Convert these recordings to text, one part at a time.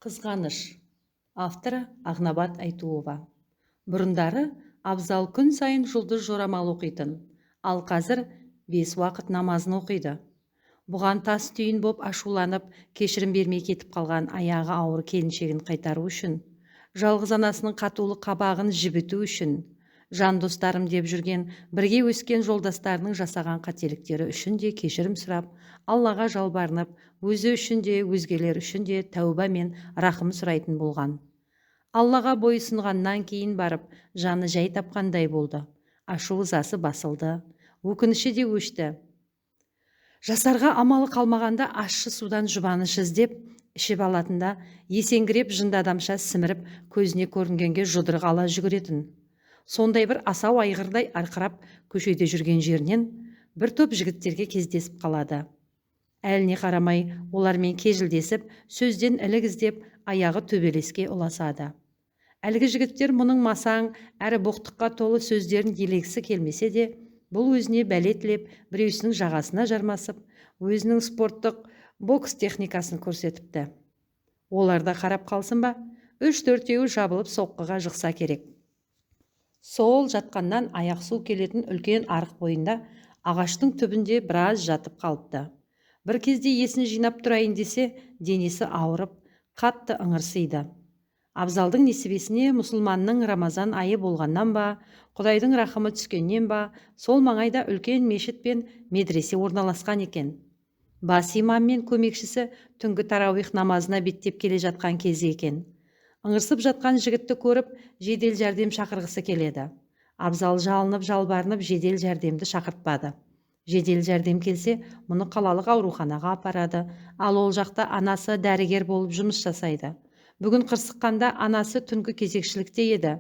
Қызғаныш. Авторы Ағнабат Айтуова. Бұрындары Абзал күн сайын жұлдыз жорамал оқитын, ал қазір 5 уақыт намазын оқиды. Бұған тас түйін боп ашуланып, кешірім бермей кетіп қалған аяғы ауыр келіншегін қайтару үшін, жалғыз анасының қатулы қабағын жібіту үшін, жан достарым деп жүрген, бірге өскен жолдастарының жасаған қателіктері үшін де кешірім сұрап, Аллаға жалбарынып, өзі үшін де, өзгелер үшін де тәуба мен рахым сұрайтын болған. Аллаға бойұсынғаннан кейін барып, жаны жай тапқандай болды. Ашу ызасы басылды, өкініші де өшті. Жасарға амалы қалмағанда ащы судан жұбаныш іздеп, ішіп алатында есеңгіреп жынды адамша сіміріп, көзіне көрінгенге жұдырық ала жүгіретін. Сондай бір асау айғырдай арқырап көшеде жүрген жерінен бір топ жігіттерге кездесіп қалады. Әліне қарамай олармен кежілдесіп, сөзден ілік іздеп, аяғы төбелеске ұласады. Әлгі жігіттер мұның масаң әрі боқтыққа толы сөздерін елегісі келмесе де, бұл өзіне бәле тілеп, біреусінің жағасына жармасып, өзінің спорттық бокс техникасын көрсетіпті. Оларда қарап қалсын ба, 3-4 жабылып соққыға жықса керек. Сол жатқаннан аяқ су келетін үлкен арық бойында ағаштың түбінде біраз жатып қалыпты. Бір кезде есін жинап тұрайын десе, денесі ауырып, қатты ыңырсиды. Абзалдың несібесіне мұсылманның Рамазан айы болғаннан ба, Құдайдың рахымы түскеннен ба, сол маңайда үлкен мешіт пен медресе орналасқан екен. Бас имам мен көмекшісі түнгі тарауих намазына беттеп келе жатқан кезі екен. Ыңырсып жатқан жігітті көріп, жедел жәрдем шақырғысы келеді. Абзал жалынып, жалбарынып, жедел жәрдемді шақыртпады. Жедел жәрдем келсе, мұны қалалық ауруханаға апарады, ал ол жақта анасы дәрігер болып жұмыс жасайды. Бүгін қырсыққанда анасы түнгі кезекшілікте еді.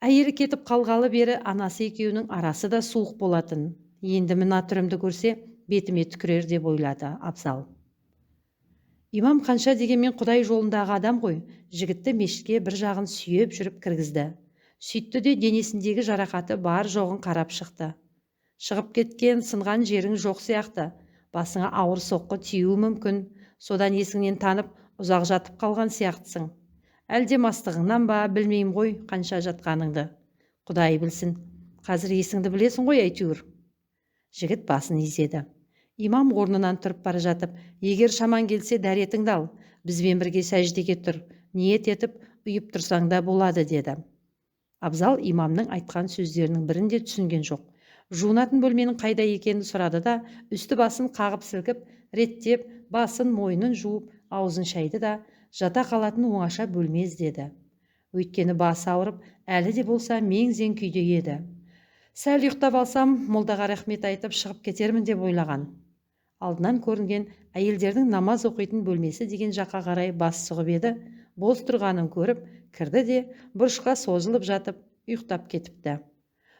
Әйелі кетіп қалғалы бері анасы екеуінің арасы да суық болатын. Енді мына түрімді көрсе, бетіме түкірер деп ойлады Абзал. Имам қанша дегенмен Құдай жолындағы адам ғой, жігітті мешітке бір жағын сүйеп жүріп кіргізді. Сөйтті де денесіндегі жарақаты бар жоғын қарап шықты. Шығып кеткен сынған жерің жоқ сияқты, басыңа ауыр соққы тиюі мүмкін, содан есіңнен танып, ұзақ жатып қалған сияқтысың. Әлде мастығыңнан ба, білмеймін ғой қанша жатқаныңды. Құдай білсін, қазір есіңді білесің ғой әйтеуір. Жігіт басын изеді. Имам орнынан тұрып бара жатып, егер шаман келсе дәретіңді ал, бізбен бірге сәждеге тұр, ниет етіп, ұйып тұрсаң да болады, деді. Абзал имамның айтқан сөздерінің бірінде түсінген жоқ. Жуынатын бөлменің қайда екенін сұрады да, үсті басын қағып сілкіп, реттеп, басын мойнын жуып, аузын шайды да, жата қалатын оңаша бөлме іздеді. Өйткені басы ауырып, әлі де болса мең-зең күйде еді. Сәл ұйықтап алсам, молдаға рахмет айтып шығып кетермін деп ойлаған. Алдынан көрінген әйелдердің намаз оқитын бөлмесі деген жаққа қарай бас сұғып еді, бос тұрғанын көріп, кірді де бұрышқа созылып жатып, ұйықтап кетіпті.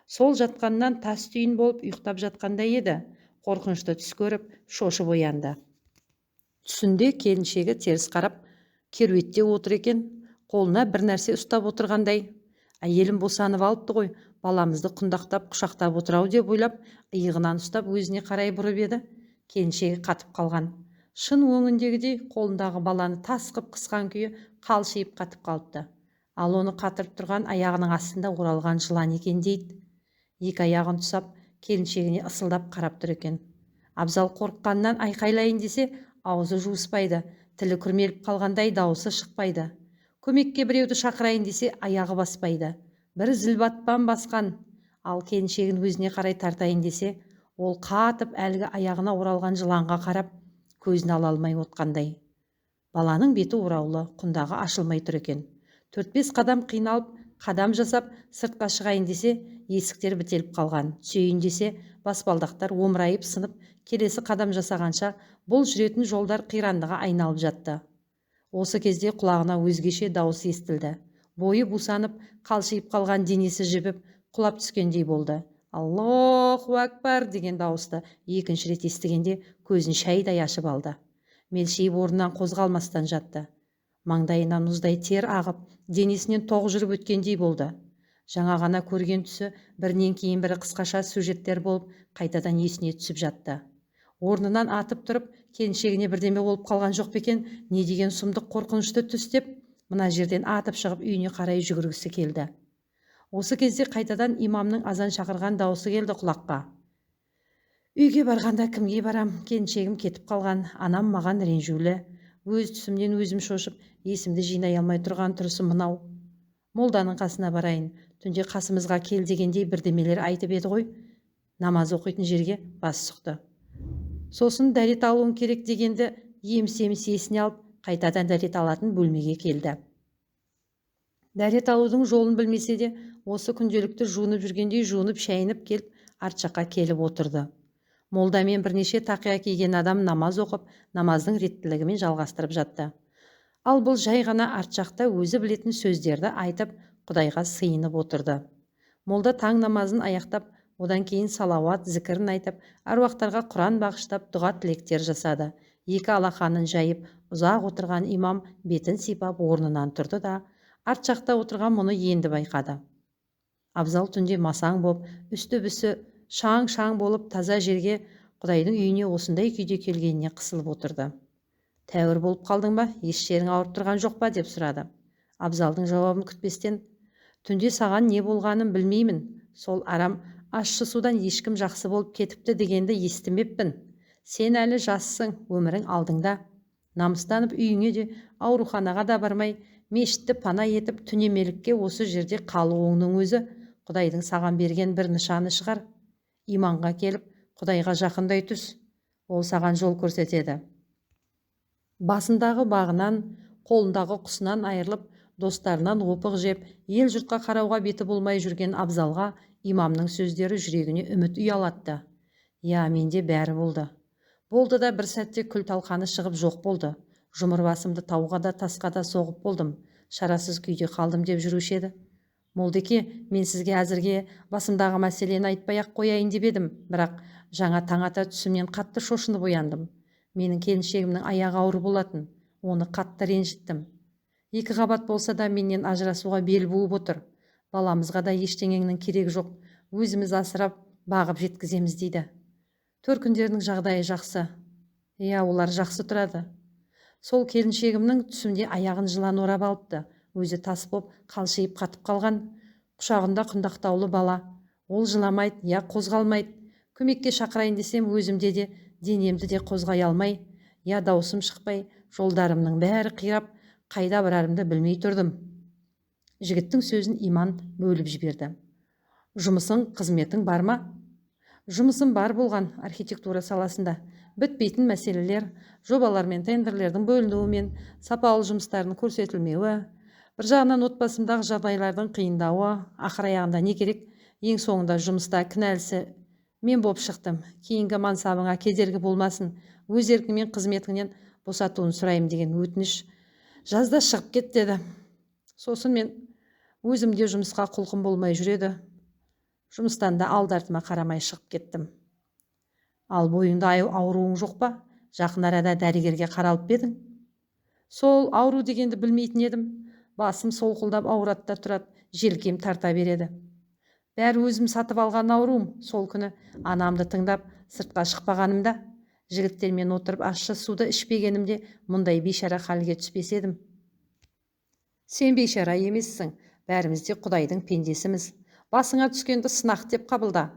Сол жатқаннан тас түйін болып ұйықтап жатқандай еді, қорқынышты түс көріп, шошып оянды. Түсінде келіншегі теріс қарап, керуетте отыр екен, қолына бір нәрсе ұстап отырғандай. Әйелім босанып алыпты ғой, баламызды құндақтап, құшақтап отырау деп ойлап, иығынан ұстап өзіне қарай бұрып еді. Келіншегі қатып қалған. Шын өңіндегідей қолындағы баланы тас қып қысқан күйі қалшиып қатып қалыпты. Ал оны қатырып тұрған аяғының астында оралған жылан екен дейді. Екі аяғын тұсап, келіншегіне ысылдап қарап тұр екен. Абзал қорыққаннан айқайлайын десе, аузы жуыспайды, тілі күрмеліп қалғандай дауысы шықпайды. Көмекке біреуді шақырайын десе, аяғы баспайды. Бір зілбатпан басқан. Ал келіншегін өзіне қарай тартайын десе, ол қатып әлгі аяғына оралған жыланға қарап, көзін ала алмай отқандай. Баланың беті ораулы, құндағы ашылмай тұр екен. 4-5 қадам қиналып, қадам жасап, сыртқа шығайын десе, есіктер бітеліп қалған. Түсейін десе, баспалдақтар омырайып сынып, келесі қадам жасағанша, бұл жүретін жолдар қирандыға айналып жатты. Осы кезде құлағына өзгеше дауыс естілді. Бойы бусанып, қалшиып қалған денесі жібіп, құлап түскендей болды. Аллаху акбар деген дауысты екінші рет естігенде көзін шайдай ашып алды. Мелшиіп орнынан қозғалмастан жатты. Маңдайынан мұздай тер ағып, денесінен тоқ жүріп өткендей болды. Жаңа ғана көрген түсі бірінен кейін бірі қысқаша сюжеттер болып, қайтадан есіне түсіп жатты. Орнынан атып тұрып, келіншегіне бірдеме болып қалған жоқ па екен, не деген сұмдық қорқынышты түс деп, мына жерден атып шығып үйіне қарай жүгіргісі келді. Осы кезде қайтадан имамның азан шақырған дауысы келді құлаққа. Үйге барғанда кімге барам, келіншегім кетіп қалған, анам маған ренжулі, өз түсімнен өзім шошып, есімді жинай алмай тұрған тұрысы мынау. Молданың қасына барайын, түнде қасымызға кел дегендей бірдемелер айтып еді ғой. Намаз оқитын жерге бас сұқты. Сосын дәрет алуын керек дегенді еміс-еміс есіне алып, қайтадан дәрет алатын бөлмеге келді. Дәрет алудың жолын білмесе де, осы күнделікті жуынып жүргендей жуынып шайынып келіп, арт жаққа келіп отырды. Молдамен бірнеше тақия киген адам намаз оқып, намаздың реттілігімен жалғастырып жатты. Ал бұл жай ғана арт жақта өзі білетін сөздерді айтып, Құдайға сыйынып отырды. Молда таң намазын аяқтап, одан кейін салауат зікірін айтып, әруақтарға Құран бағыштап, дұға тілектер жасады. Екі алақанын жайып, ұзақ отырған имам бетін сипап орнынан тұрды да, арт жақта отырған мұны енді байқады. Абзал түнде масаң боп, үсті-бүсі шаң-шаң болып таза жерге, Құдайдың үйіне осындай күйде келгеніне қысылып отырды. Тәуір болып қалдың ба, еш жерің ауырып тұрған жоқ па деп сұрады. Абзалдың жауабын күтпестен, түнде саған не болғанын білмеймін, сол арам ащы судан ешкім жақсы болып кетіпті дегенді естімеппін. Сен әлі жассың, өмірің алдыңда. Намыстанып үйіңе де, ауруханаға да бармай, мешітті пана етіп, түнемелікке осы жерде қалуыңның өзі Құдайдың саған берген бір нышаны шығар. Иманға келіп, Құдайға жақындай түс, ол саған жол көрсетеді. Басындағы бағынан, қолындағы құсынан айырылып, достарынан опық жеп, ел жұртқа қарауға беті болмай жүрген Абзалға имамның сөздері жүрегіне үміт ұялатты. Я, менде бәрі болды. Болды да бір сәтте күл талқаны шығып жоқ болды. Жұмыр басымды тауға да тасқа да соғып болдым. Шарасыз күйде қалдым деп жүруші еді. Молдеке, мен сізге әзірге басымдағы мәселені айтпай-ақ қояйын деп едім, бірақ жаңа таң ата түсімнен қатты шошынып ояндым. Менің келіншегімнің аяғы ауыр болатын, оны қатты ренжіттім. 2 қабат болса да менен ажырасуға бел буып отыр. Баламызға да ештеңеңнің керегі жоқ, өзіміз асырап, бағып жеткіземіз дейді. Төркіндердің жағдайы жақсы. Иә, олар жақсы тұрады. Сол келіншегімнің түсімде аяғын жылан орап алыпты. Өзі тас боп, қалшиып қатып қалған. Құшағында құндақтаулы бала. Ол жыламайды, я қозғалмайды. Көмекке шақырайын десем, өзімде де, денемді де қозғай алмай, я даусым шықпай, жолдарымның бәрі қирап, қайда барарымды білмей тұрдым. Жігіттің сөзін иман бөліп жіберді. Жұмысың, қызметің бар ма? Жұмысым бар болған архитектура саласында. Бітпейтін мәселелер, жобалар мен тендерлердің бөлінуімен, сапалы жұмыстардың көрсетілмеуі, бір жағынан отбасымдағы жағдайлардың қиындауы, ақыр аяғында не керек, ең соңында жұмыста кінәлісі мен боп шықтым. Кейінгі мансабыңа кедергі болмасын, өз еркіңмен қызметіңнен босатуын сұрайым деген өтініш жазда шығып кет деді. Сосын мен өзімде жұмысқа құлқым болмай жүреді. Жұмыстан да алды-артыма қарамай шығып кеттім. Ал бойыңда ауруың жоқ па? Жақын арада дәрігерге қаралып едің? Сол ауру дегенді білмейтін едім. Басым солқылдап ауырады да тұрады, желкем тарта береді. Бәрі өзім сатып алған ауруым. Сол күні анамды тыңдап сыртқа шықпағанымда, жігіттермен отырып ащы суды ішпегенімде мұндай бейшара халге түспес едім. Сен бейшара емессің, бәріміз де Құдайдың пендесіміз. Басыңа түскенді сынақ деп қабылда.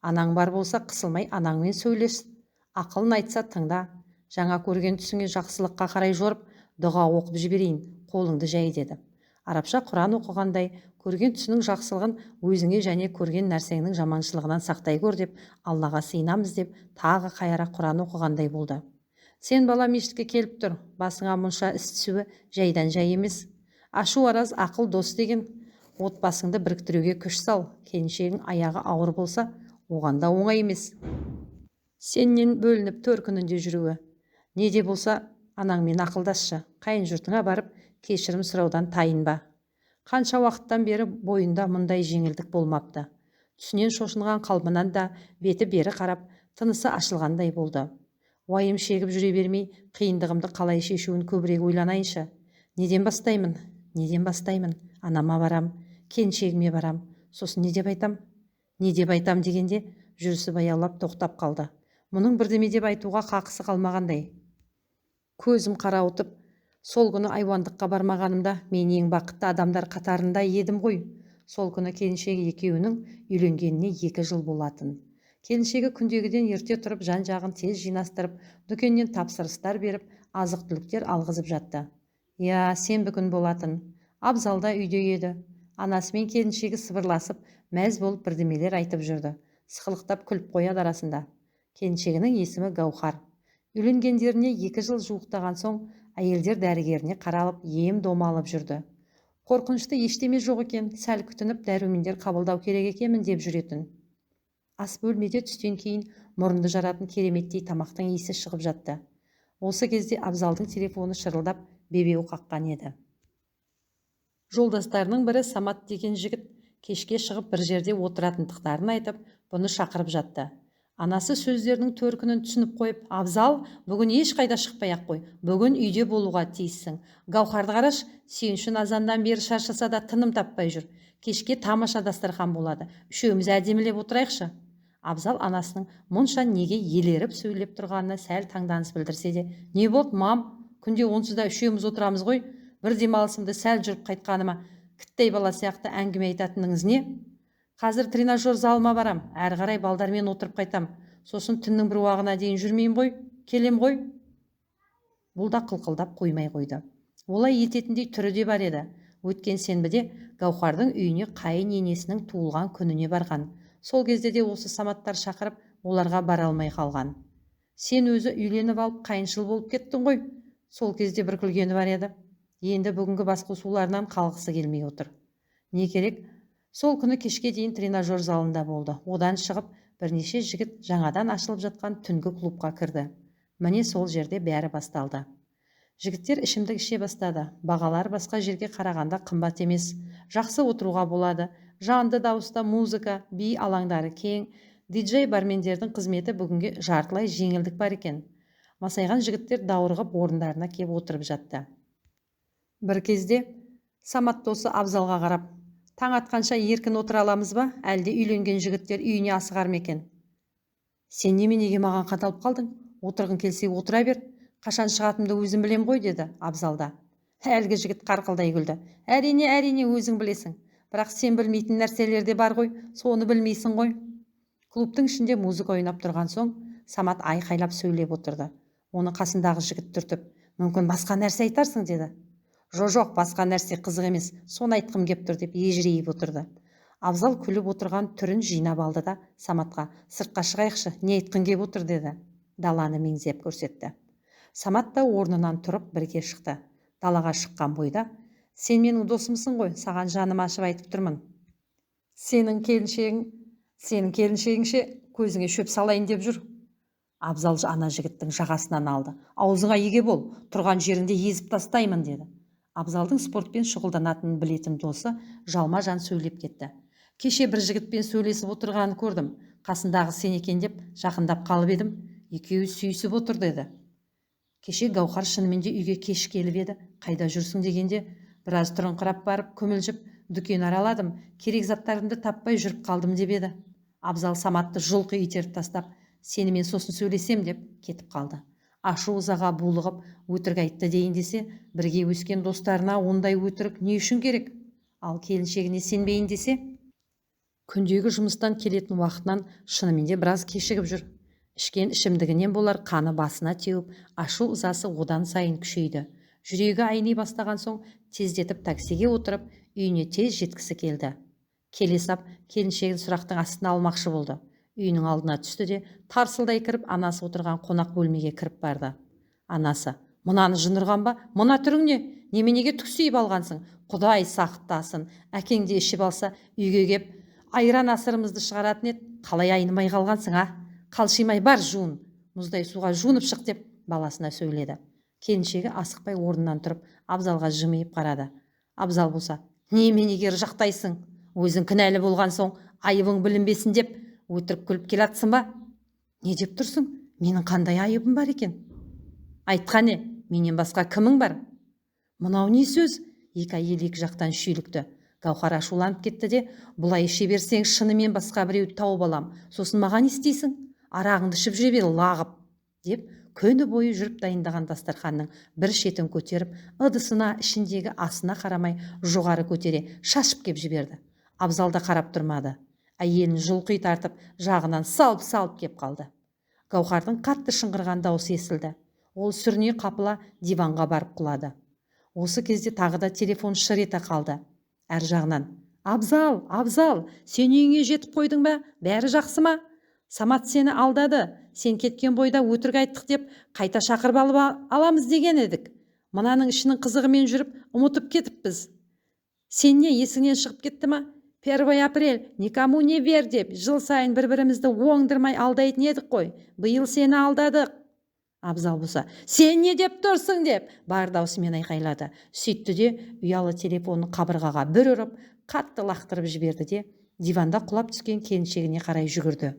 Анаң бар болса қысылмай анаңмен сөйлес. Ақылын айтса тыңда. Жаңа көрген түсіңе жақсылыққа қарай жорып, дұға оқып жіберейін, қолыңды жай деді. Арабша Құран оқығандай, көрген түсінің жақсылығын өзіңе және көрген нәрсеңнің жаманшылығынан сақтай көр деп, Аллаға сыйынамыз деп, тағы қайыра Құран оқығандай болды. Сен бала мешітке келіп тұр, басыңа мұнша іс түсуі жайдан жай емес. Ашу араз ақыл дос деген. Отбасыңды біріктіруге күш сал. Келіншегің аяғы ауыр болса, оған да оңай емес. Сеннен бөлініп төркінінде жүруі. Не де болса, анаңмен ақылдасшы. Қайын жұртыңа барып, кешірім сұраудан тайынба. Қанша уақыттан бері бойында мұндай жеңілдік болмапты. Түсінен шошынған қалпынан да беті бері қарап, тынысы ашылғандай болды. Уайым шегіп жүре бермей, қиындығымды қалай шешуін көбірек ойланайыншы. Неден бастаймын? Анама барам, келіншегіме барам. Сосын не деп айтам? Дегенде жүрісі баяулап тоқтап қалды. мұның бірдеме деп айтуға қақысы қалмағандай. Көзім қарауытып, сол күні айуандыққа бармағанымда мен ең бақытты адамдар қатарында едім ғой. Сол күні келіншегі екеуінің үйленгеніне 2 жыл болатын. Келіншегі күндегіден ерте тұрып, жан-жағын тез жинастырып, дүкеннен тапсырыстар беріп, азық-түліктер алғызып жатты. Сенбі күн болатын. Абзалда үйде еді. Анасымен келіншегі сыбырласып, мәз болып бірдемелер айтып жүрді. Сықылықтап күліп қояды арасында. Келіншегінің есімі Гаухар. Үйленгендеріне 2 жыл жуықтаған соң, әйелдер дәрігеріне қаралып, ем-дом алып жүрді. Қорқынышты ештеме жоқ екен, сәл күтініп, дәрумендер қабылдау керек екенмін деп жүретін. Ас бөлмеде түстен кейін мұрынды жаратын кереметтей тамақтың иісі шығып жатты. Осы кезде Абзалдың телефоны шырылдап, бебеу қаққан еді. Жолдастарының бірі Самат деген жігіт кешке шығып бір жерде отыратындықтарын айтып, бұны шақырып жатты. Анасы сөздерінің төркінін түсініп қойып, Абзал, бүгін ешқайда шықпай-ақ қой, бүгін үйде болуға тиіссің. Гаухарды қараш, сен үшін азаннан бері шаршаса да тыным таппай жүр. Кешке тамаша дастархан болады, үшеуміз әдемілеп отырайықшы. Абзал анасының мұнша неге елеріп сөйлеп тұрғанына сәл таңданыс білдірсе де, не болды, мам, күнде онсыз да үшеуміз отырамыз ғой, бір демалысымды сәл жүріп қайтқаныма кіттей бала сияқты әңгіме айтатыныңыз не? Қазір тренажер залыма барам, әрі қарай балдармен отырып қайтам. Сосын түннің бір уағына дейін жүрмеймін ғой, келем ғой. Бұл да қылқылдап қоймай қойды. Олай ететіндей түрі де бар еді. Өткен сенбіде Гаухардың үйіне қайын енесінің туылған күніне барған. Сол кезде де осы Саматтар шақырып, оларға бара алмай қалған. Сен өзі үйленіп алып қайыншыл болып кеттің ғой. Сол кезде бір күлгені бар еді. Енді бүгінгі басқосуларынан қалғысы келмей отыр. Не керек? Сол күні кешке дейін тренажер залында болды. Одан шығып, бірнеше жігіт жаңадан ашылып жатқан түнгі клубқа кірді. Міне сол жерде бәрі басталды. Жігіттер ішімдік іше бастады. Бағалар басқа жерге қарағанда қымбат емес. Жақсы отыруға болады. Жанды дауыста музыка, би алаңдары кең. Диджей бармендердің қызметі бүгінге жартылай жеңілдік бар екен. Масайған жігіттер даурығып орындарына кеп отырып жатты. Бір кезде Самат досы Абзалға қарап, таң атқанша еркін отыра аламыз ба, әлде үйленген жігіттер үйіне асығар ма екен? Сен неге маған қадалып қалдың? Отырғың келсе отыра бер, қашан шығатынымды өзім білем ғой, деді Абзалда. Әлгі жігіт қарқылдай күлді. Әрине өзің білесің, бірақ сен білмейтін нәрселер де бар ғой, соны білмейсің ғой. Клубтың ішінде музыка ойнап тұрған соң, Самат айқайлап сөйлеп отырды. Оны қасындағы жігіт түртіп, мүмкін басқа нәрсе айтарсың, деді. Жоқ, басқа нәрсе қызық емес, соны айтқым кеп тұр, деп ежірейіп отырды. Абзал күліп отырған түрін жинап алды да Саматқа, сыртқа шығайықшы, не айтқың кеп отыр, деді. Даланы меңзеп көрсетті. Самат та орнынан тұрып бірге шықты. Далаға шыққан бойда, сен менің досымсың ғой, саған жаным ашып айтып тұрмын. Сенің келіншегіңше көзіңе шөп салайын деп жүр. Абзал ана жігіттің жағасынан алды. Аузыңа еге бол, тұрған жеріңде езіп тастаймын, деді. Абзалдың спортпен шұғылданатынын білетін досы жалма жан сөйлеп кетті. Кеше бір жігітпен сөйлесіп отырғанын көрдім. Қасындағы сен екен деп жақындап қалып едім. Екеуі сүйісіп отыр, деді. Кеше Гаухар шынымен де үйге кеш келіп еді. Қайда жүрсің дегенде, біраз тұрыңқырап барып көмілжіп, дүкен араладым, керек заттарымды таппай жүріп қалдым деп еді. Абзал Саматты жұлқы итеріп тастап, сенімен сосын сөйлесем деп кетіп қалды. Ашу ызаға булығып, өтірік айтты дейін десе, бірге өскен достарына ондай өтірік не үшін керек? Ал келіншегіне сенбейін десе, күндегі жұмыстан келетін уақытынан шынымен де біраз кешігіп жүр. Ішкен ішімдігінен болар қаны басына теуіп, ашу ызасы одан сайын күшейді. Жүрегі айни бастаған соң, тездетіп таксиге отырып, үйіне тез жеткісі келді. Келе сап, келіншегін сұрақтың астына алмақшы болды. Үйінің алдына түсті де, тарсылдай кіріп, анасы отырған қонақ бөлмеге кіріп барды. Анасы, мынаны жындырған ба? Мына түрің не? Неменеге түксейіп алғансың? Құдай сақтасын. Әкеңде ішіп алса, үйге кеп, айран асырымызды шығаратын ет. Қалай айнымай қалғансың, а? Қалшимай бар жуын. Мұздай суға жуынып шық, деп баласына сөйледі. Келіншегі асықпай орнынан тұрып, Абзалға жымиып қарады. Абзал болса, неменеге жақтайсың? Өзің кінәлі болған соң, айыбың білінбесін деп өтіріп күліп келатсың ба? Не деп тұрсың? Менің қандай айыбым бар екен? Айтқан не? Менен басқа кімің бар? Мынау не сөз? Екі әйел екі жақтан шүйлікті. Гаухар ашуланып кетті де, бұлай іше берсең шынымен басқа біреуді тауып алам. Сосын маған істейсің? арағыңды ішіп жүре бер лағып, деп күні бойы жүріп дайындаған дастарханның бір шетін көтеріп, ыдысына, ішіндегі асына қарамай жоғары көтере шашып кеп жіберді. Абзал да қарап тұрмады. Әйелін жұлқи тартып, жағынан салып кеп қалды. Гаухардың қатты шыңғырған даусы естілді. Ол сүріне қапыла диванға барып құлады. Осы кезде тағы да телефон шыр ете қалды. Әр жағынан: Абзал, сен үйіңе жетіп қойдың ба? Бәрі жақсы ма? Самат сені алдады. Сен кеткен бойда өтірік айттық деп қайта шақырып алып аламыз деген едік. Мынаның ішінің қызығымен жүріп, ұмытып кетіппіз. Сен не, есіңнен шығып кетті ма? 1 апрель, никому не вер деп жыл сайын бір-бірімізді оңдырмай алдайтын едік қой. Биыл сені алдадық. Абзал болса: сен не деп тұрсың деп бар даусымен айқайлады. Сөйтті де ұялы телефонын қабырғаға бір ұрып, қатты лақтырып жіберді де диванда құлап түскен келіншегіне қарай жүгірді.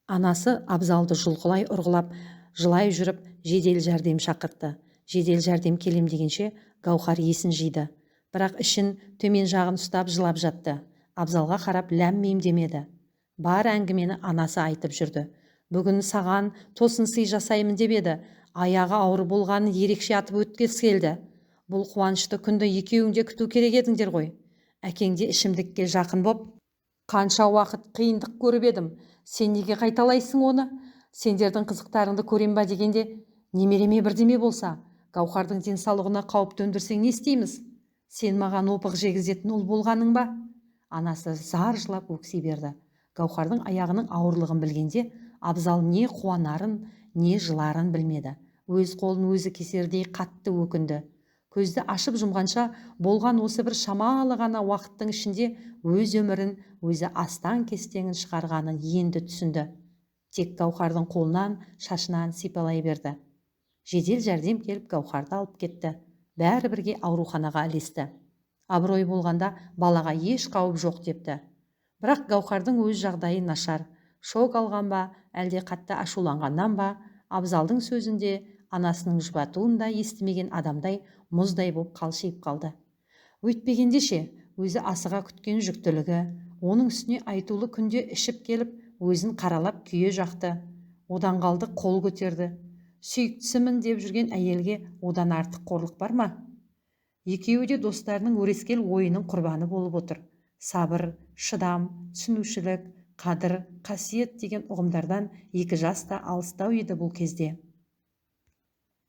Анасы Абзалды жұлқылай ұрғылап, жылай жүріп, жедел жәрдем шақыртты. Жедел жәрдем келем дегенше Гаухар есін жиды. Бірақ ішін төмен жағын ұстап жылап жатты. Абзалға қарап ләм-мим демеді. Бар әңгімені анасы айтып жүрді. Бүгін саған тосын сый жасаймын деп еді. Аяғы ауыр болғанын ерекше атып өткісі келді. Бұл қуанышты күнді екеуіңде күту керек едіңдер ғой. Әкеңде ішімдікке жақын боп, қанша уақыт қиындық көріп едім. Сен неге қайталайсың оны? Сендердің қызықтарыңды көрем ба дегенде, немереме бірдеме болса, Гаухардың денсаулығына қауіп төндірсең не істейміз? Сен маған опық жегізетін ұл болғаның ба? Анасы зар жылап өкси берді. Гаухардың аяғының ауырлығын білгенде Абзал не қуанарын, не жыларын білмеді. Өз қолын өзі кесердей қатты өкінді. Көзді ашып жұмғанша болған осы бір шамалы ғана уақыттың ішінде өз өмірін, өзі астан кестеңін шығарғанын енді түсінді. Тек Гаухардың қолынан, шашынан сипалай берді. Жедел жәрдем келіп Гаухарды алып кетті. Бәрі бірге ауруханаға ілесті. Абырой болғанда балаға еш қауіп жоқ депті. Бірақ Гаухардың өз жағдайы нашар. Шок алған ба, әлде қатты ашуланғаннан ба, Абзалдың сөзінде анасының жұбатуын да естімеген адамдай мұздай боп қалшиып қалды. Өйтпегенде ше, өзі асыға күткен жүктілігі, оның үстіне айтулы күнде ішіп келіп, өзін қаралап күйе жақты. Одан қалды қол көтерді. Сүйіктісімін деп жүрген әйелге одан артық қорлық бар ма? Екеуі де достарының өрескел ойының құрбаны болып отыр. Сабыр, шыдам, түсінушілік, қадір, қасиет деген ұғымдардан екі жаста алыстау еді бұл кезде.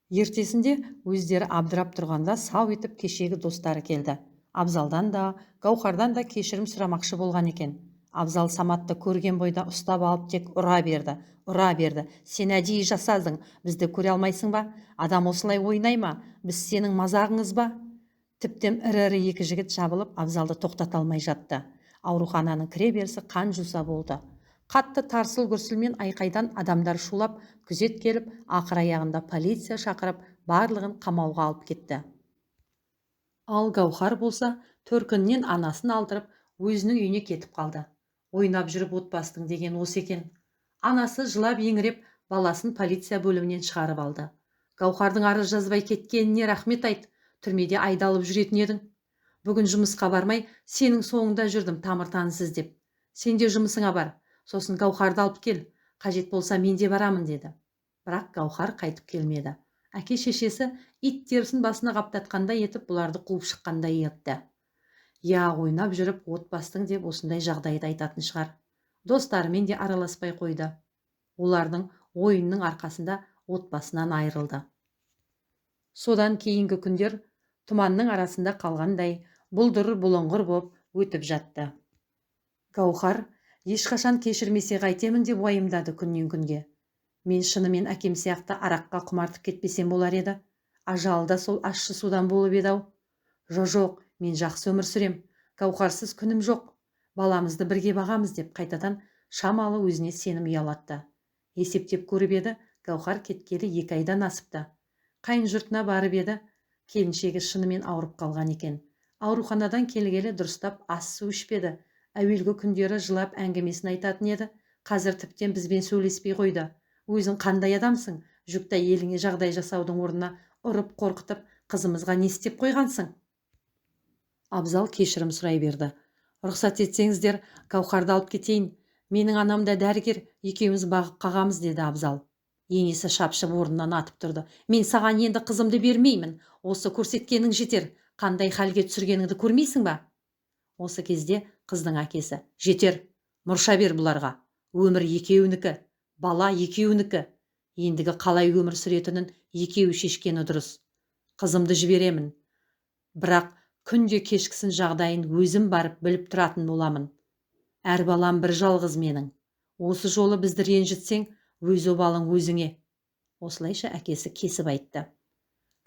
Ертесінде өздері абдырап тұрғанда сау етіп кешегі достары келді. Абзалдан да, Гаухардан да кешірім сұрамақшы болған екен. Абзал Саматты көрген бойда ұстап алып тек ұра берді. Сен әдейі жасадың, бізді көре алмайсың ба? Адам осылай ойнай ма? Біз сенің мазағыңыз ба? Тіптен ірі екі жігіт жабылып Абзалды тоқтата алмай жатты. Аурухананың кіре берісі қан жуса болды. Қатты тарсыл-гүрсілмен айқайдан адамдар шулап, күзет келіп, ақыр аяғында полиция шақырып, барлығын қамауға алып кетті. Ал Гаухар болса, төркіннен анасын алдырып, өзінің үйіне кетіп қалды. Ойнап жүріп отбастың деген осы екен. Анасы жылап еңіреп, баласын полиция бөлімінен шығарып алды. Гаухардың арыз жазбай кеткеніне рахмет айт, түрмеде айдалып жүретін едің. Бүгін жұмысқа бармай, сенің соңында жүрдім тамыр-таныс іздеп. Сенде жұмысыңа бар, сосын Гаухарды алып кел, қажет болса мен де барамын деді. Бірақ Гаухар қайтып келмеді. Әке-шешесі ит терісін басына қаптатқандай етіп бұларды қуып шыққандай етті. Я, ойнап жүріп отбастың деп осындай жағдайды айтатын шығар. Достарымен де араласпай қойды. Олардың ойынның арқасында отбасынан айырылды. Содан кейінгі күндер тұманның арасында қалғандай, бұлдыр бұлыңғыр боп өтіп жатты. Гаухар ешқашан кешірмесе қайтемін деп уайымдады күннен күнге. Мен шынымен әкем сияқты араққа құмартып кетпесем болар еді. Ажалы да сол ащы судан болып еді ау. Жоқ, мен жақсы өмір сүрем. Гаухарсыз күнім жоқ. Баламызды бірге бағамыз деп қайтадан шамалы өзіне сенім ұялатты. Есептеп көріп еді, Гаухар кеткелі 2 айдан асыпты. Қайын жұртына барып еді, келіншегі шынымен ауырып қалған екен. Ауруханадан келгелі дұрыстап ас су ішпеді. Әуелгі күндері жылап әңгімесін айтатын еді, қазір тіптен бізбен сөйлеспей қойды. Өзің қандай адамсың? Жүкті еліңе жағдай жасаудың орнына ұрып қорқытып, қызымызға не істеп қойғансың? Абзал кешірім сұрай берді. Рұқсат етсеңіздер, Гаухарды алып кетейін. Менің анам да дәрігер, екеуміз бағып қағамыз, деді Абзал. Енесі шапшып орнынан атып тұрды. Мен саған енді қызымды бермеймін. Осы көрсеткенің жетер. Қандай халге түсіргеніңді көрмейсің ба? Осы кезде қыздың әкесі: жетер, мұрша бер бұларға. Өмір екеуінікі, бала екеуінікі. Ендігі қалай өмір сүретінін екеуі шешкені дұрыс. Қызымды жіберемін. Бірақ күнде кешкісін жағдайын өзім барып біліп тұратын боламын. Әр балам бір жалғыз менің. Осы жолы бізді ренжітсең, өз обалың өзіңе. Осылайша әкесі кесіп айтты.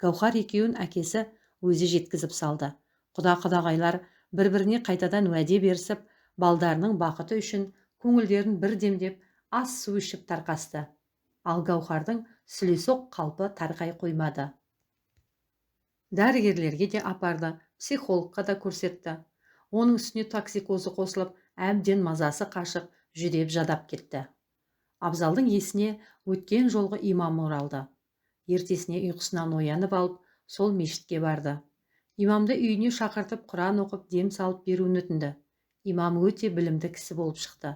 Гаухар екеуін әкесі өзі жеткізіп салды. Құда-құдағайлар бір-біріне қайтадан уәде берісіп, балдарының бақыты үшін көңілдерін бір демдеп, ас су ішіп тарқасты. Ал Гаухардың сүлесоқ қалпы тарқай қоймады. Дәрігерлерге де апарды, психологқа да көрсетті. Оның үстіне токсикозы қосылып, әбден мазасы қашып, жүдеп жадап кетті. Абзалдың есіне өткен жолғы имам оралды. Ертесіне ұйқысынан оянып алып, сол мешітке барды. Имамды үйіне шақыртып, Құран оқып, дем салып беруін өтінді. Имам өте білімді кісі болып шықты.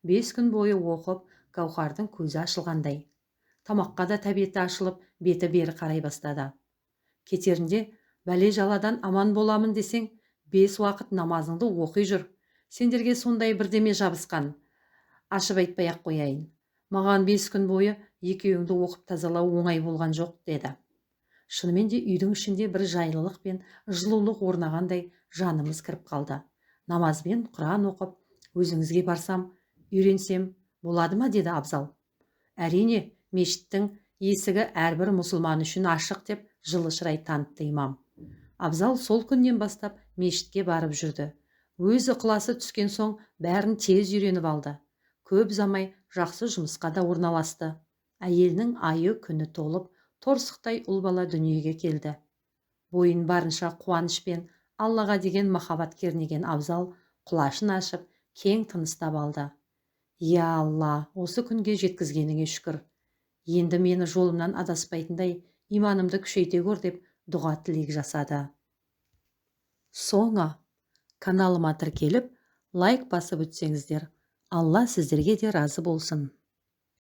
5 күн бойы оқып, Гаухардың көзі ашылғандай. Тамаққа да тәбеті ашылып, беті бері қарай бастады. Кетерінде, бәле жаладан аман боламын десең, 5 уақыт намазыңды оқи жүр. Сендерге сондай бірдеме жабысқан. Ашып айтпай-ақ қояйын. Маған 5 күн бойы екеуіңді оқып тазалау оңай болған жоқ, деді. Шынымен де үйдің ішінде бір жайлылық пен жылулық орнағандай жанымыз кіріп қалды. Намазбен Құран оқып, өзіңізге барсам, үйренсем болады ма, деді Абзал. Әрине, мешіттің есігі әрбір мұсылман үшін ашық, деп жылы шырай танытты имам. Абзал сол күннен бастап мешітке барып жүрді. Өз ықыласы түскен соң бәрін тез үйреніп алды. Көп замай жақсы жұмысқа да орналасты. Әйелінің айы күні толып, торсықтай ұл бала дүниеге келді. Бойын барынша қуанышпен Аллаға деген махаббат кернеген Абзал құлашын ашып, кең тыныстап алды. Я Алла, осы күнге жеткізгеніңе шүкір. Енді мені жолымнан адаспайтындай иманымды күшейте көр, деп дұға тілек жасады. Соңы. Каналыма тіркеліп, лайк басып өтсеңіздер, Алла сіздерге де разы болсын.